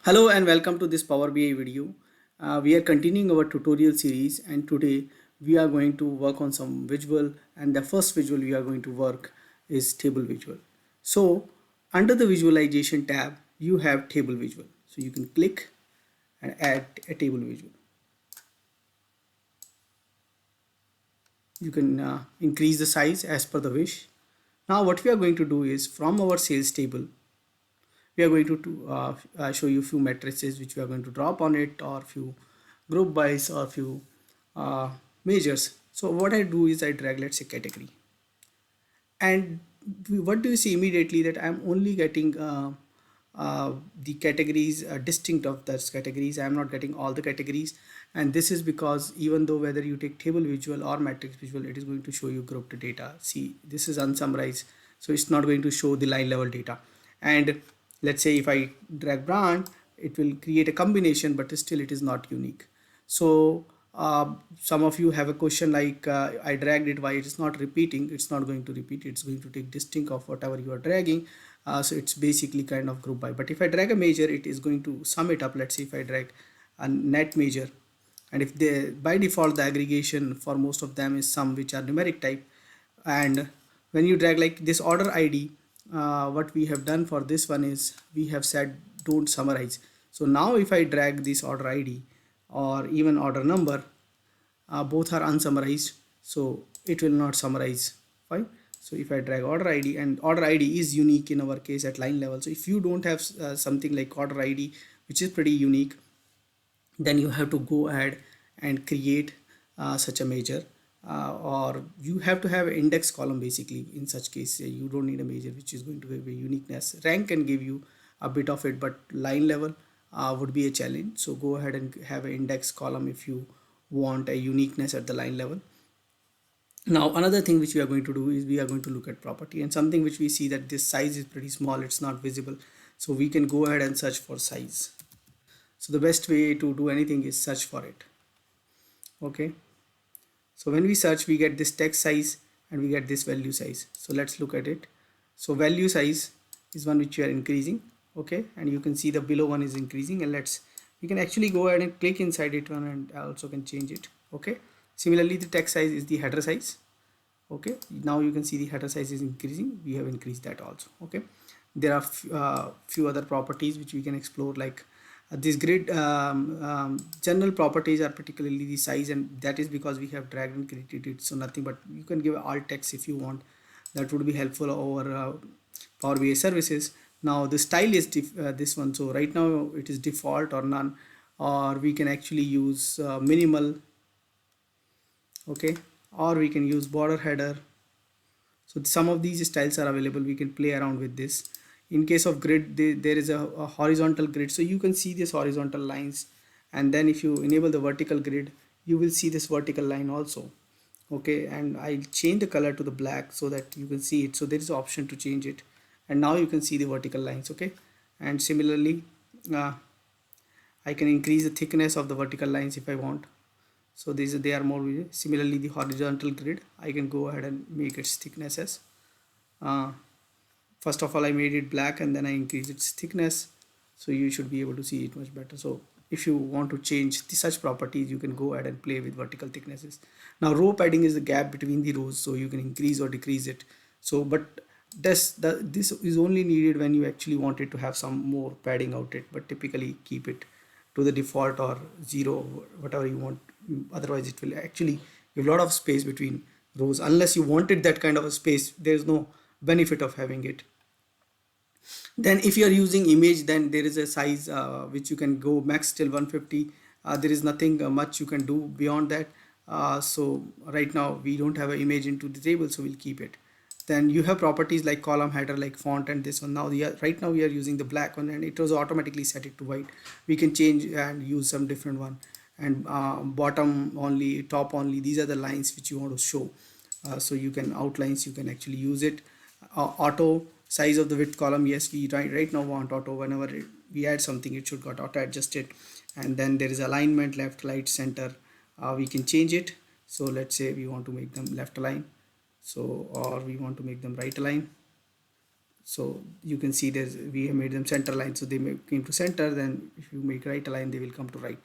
Hello and welcome to this Power BI video. We are continuing our tutorial series, and today we are going to work on some visual, and the first visual we are going to work is table visual. So under the visualization tab you have table visual, so you can click and add a table visual. You can increase the size as per the wish. Now what we are going to do is, from our sales table we are going to show you few matrices which we are going to drop on it, or few group buys, or few uh, measures. So what I do is I drag, let's say, category, and what do you see immediately, that I'm only getting the categories distinct of those categories. I'm not getting all the categories, and this is because even though whether you take table visual or matrix visual, it is going to show you grouped data. See, this is unsummarized, so it's not going to show the line level data. And let's say if I drag brand, it will create a combination, but still it is not unique. So some of you have a question like, I dragged it, why it is not repeating? It's not going to repeat, it's going to take distinct of whatever you are dragging. So it's basically kind of group by. But if I drag a measure, it is going to sum it up. Let's say if I drag a net measure, and if they, by default the aggregation for most of them is sum, which are numeric type. And when you drag like this order ID, what we have done for this one is we have said don't summarize. So now if I drag this order ID or even order number, both are unsummarized, so it will not summarize. Fine. So if I drag order ID, and order ID is unique in our case at line level, so if you don't have something like order ID which is pretty unique, then you have to go ahead and create such a measure, or you have to have an index column. Basically in such case, you don't need a measure which is going to give a uniqueness. Rank can give you a bit of it, but line level would be a challenge. So go ahead and have an index column if you want a uniqueness at the line level. Now another thing which we are going to do is we are going to look at property, and something which we see that this size is pretty small, it's not visible, so we can go ahead and search for size. So the best way to do anything is search for it. Okay, so when we search, we get this text size and we get this value size. So let's look at it. So value size is one which we are increasing. Okay, and you can see the below one is increasing, and we can actually go ahead and click inside it one, and also can change it. Okay, similarly the text size is the header size. Okay, now you can see the header size is increasing, we have increased that also. Okay, there are few other properties which we can explore, like this grid general properties are particularly the size, and that is because we have dragged and created it, so nothing, but you can give alt text if you want. That would be helpful over Power BI services. Now the style is this one, so right now it is default or none, or we can actually use minimal. Okay, or we can use border header. So some of these styles are available, we can play around with this. In case of grid, there is a horizontal grid, so you can see this horizontal lines, and then if you enable the vertical grid, you will see this vertical line also. Okay, and I'll change the color to the black so that you can see it. So there is an option to change it, and now you can see the vertical lines. Okay, and similarly uh, I can increase the thickness of the vertical lines if I want. So these, they are more visible. Similarly the horizontal grid, I can go ahead and make its thickness as uh, first of all I made it black, and then I increase its thickness, so you should be able to see it much better. So if you want to change such properties, you can go ahead and play with vertical thicknesses. Now row padding is the gap between the rows, so you can increase or decrease it. So but this is only needed when you actually wanted to have some more padding out it, but typically keep it to the default or zero, whatever you want. Otherwise it will actually give a lot of space between rows. Unless you wanted that kind of a space, there is no benefit of having it. Then if you are using image, then there is a size which you can go max till 150. There is nothing much you can do beyond that. So right now we don't have an image into the table, so we'll keep it. Then you have properties like column header, like font, and this one. Now right now we are using the black one, and it was automatically set it to white. We can change and use some different one. And bottom only, top only, these are the lines which you want to show. So you can outlines, you can actually use it. Auto size of the width column, yes, we right now want auto. Whenever we add something, it should got auto adjusted. And then there is alignment, left, right, center. We can change it. So let's say we want to make them left align, so, or we want to make them right align. So you can see there's we have made them center line, so they came to center. Then if you make right align, they will come to right.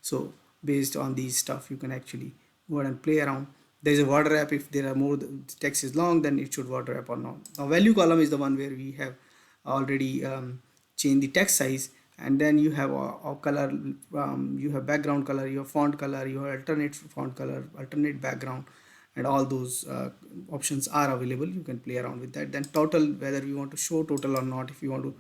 So based on these stuff, you can actually go ahead and play around. There's a word wrap. If there are more, the text is long, then it should word wrap or not. Now value column is the one where we have already changed the text size, and then you have a color, you have background color, your font color, your alternate font color, alternate background, and all those options are available. You can play around with that. Then total, whether we want to show total or not. If you want to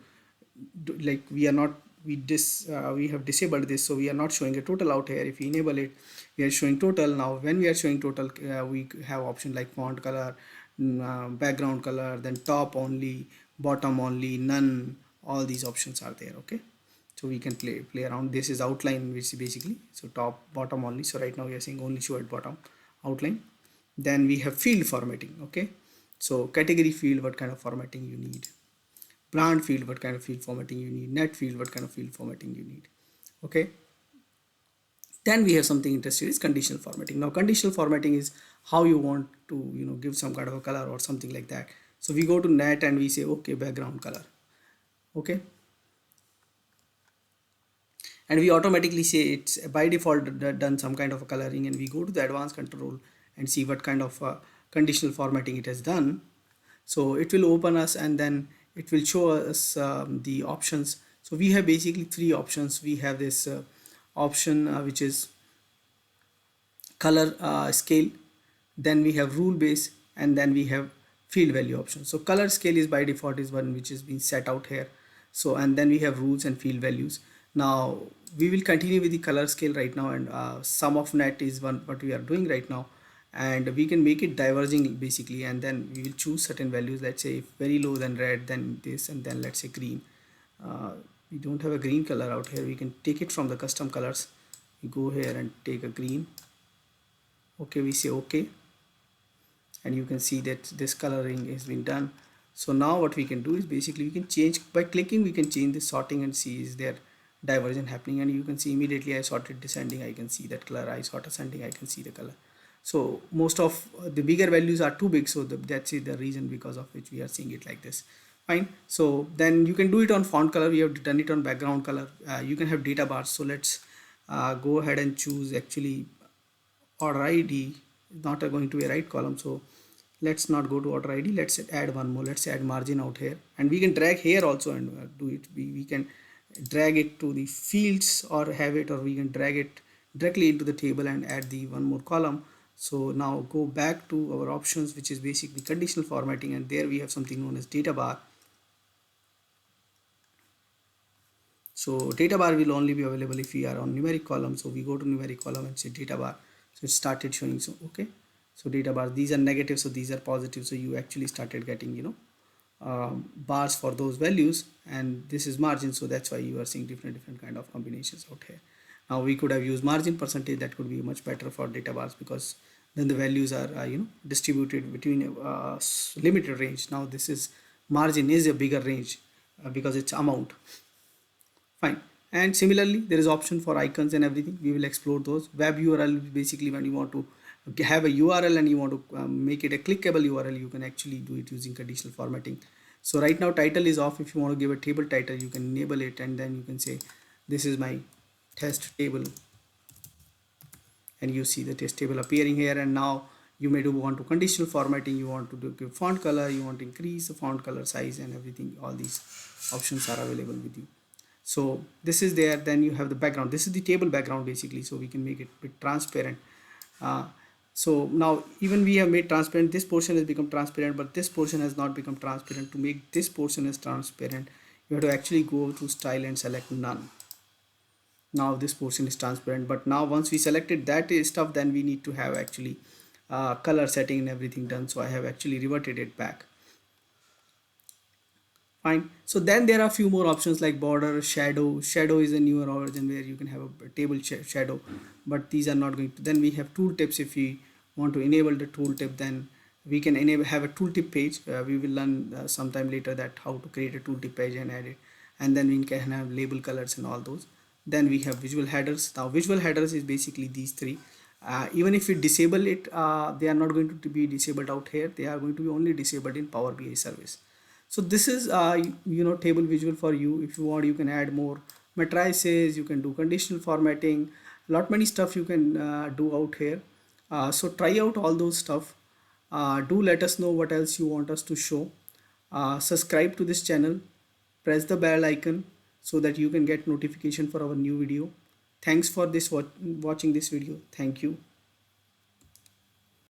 do, like we are not, we have disabled this, so we are not showing a total out here. If we enable it, we are showing total. Now when we are showing total, we have option like font color, background color, then top only, bottom only, none. All these options are there. Okay, so we can play around. This is outline, which is basically, so top, bottom only. So right now we are saying only show at bottom outline. Then we have field formatting. Okay, so category field, what kind of formatting you need. Brand field, what kind of field formatting you need. Net field, what kind of field formatting you need. Okay, then we have something interesting is conditional formatting. Now conditional formatting is how you want to give some kind of a color or something like that. So we go to net and we say okay, background color. Okay, and we automatically say it's by default done some kind of a coloring, and we go to the advanced control and see what kind of conditional formatting it has done. So it will open us, and then it will show us the options. So we have basically three options. We have this option which is color scale, then we have rule base, and then we have field value option. So color scale is by default is one which is being set out here. So and then we have rules and field values. Now we will continue with the color scale right now, and sum of net is one what we are doing right now, and we can make it diverging basically, and then we will choose certain values. Let's say if very low, then red, then this, and then let's say green. We don't have a green color out here. We can take it from the custom colors. We go here and take a green. Okay, we say okay, and you can see that this coloring has been done. So now what we can do is basically we can change by clicking, we can change the sorting and see is there diversion happening, and you can see immediately I sorted descending, I can see that color. I sort ascending, I can see the color. So most of the bigger values are too big, so that's it, the reason because of which we are seeing it like this. Fine. So then you can do it on font color. We have done it on background color. You can have data bars. So let's go ahead and choose actually order ID is not going to be a right column, so let's not go to order ID. Let's add one more. Let's add margin out here, and we can drag here also and do it. We can drag it to the fields or have it, or we can drag it directly into the table and add the one more column. So now go back to our options, which is basically conditional formatting, and there we have something known as data bar. So data bar will only be available if we are on numeric column. So we go to numeric column and say data bar. So it started showing. So okay, so data bars, these are negative, so these are positive. So you actually started getting bars for those values, and this is margin. So that's why you are seeing different kind of combinations out here. Now we could have used margin percentage. That could be much better for data bars, because then the values are distributed between a limited range. Now this is margin is a bigger range because it's amount. Fine. And similarly, there is option for icons and everything. We will explore those. Web URL is basically when you want to have a URL and you want to make it a clickable URL, you can actually do it using conditional formatting. So right now title is off. If you want to give a table title, you can enable it, and then you can say this is my test table, and you see the test table appearing here. And now you may do want to conditional formatting, you want to give font color, you want to increase the font color size and everything. All these options are available with you. So this is there. Then you have the background. This is the table background basically, so we can make it a bit transparent. So now even we have made transparent, this portion has become transparent, but this portion has not become transparent. To make this portion as transparent, you have to actually go to style and select none. Now this portion is transparent, but now once we selected that stuff, then we need to have actually color setting and everything done. So I have actually reverted it back. Fine. So then there are a few more options like border, shadow. Shadow is a newer version where you can have a table shadow, but these are not going to. Then we have tooltips. If we want to enable the tooltip, then we can have a tooltip page. We will learn sometime later that how to create a tooltip page and add it, and then we can have label colors and all those. Then we have visual headers. Now visual headers is basically these three. Even if we disable it, they are not going to be disabled out here. They are going to be only disabled in Power BI service. So this is table visual for you. If you want, you can add more matrices, you can do conditional formatting, lot many stuff you can do out here. So try out all those stuff. Do let us know what else you want us to show. Subscribe to this channel, press the bell icon so that you can get notification for our new video. Thanks for this watching this video. Thank you.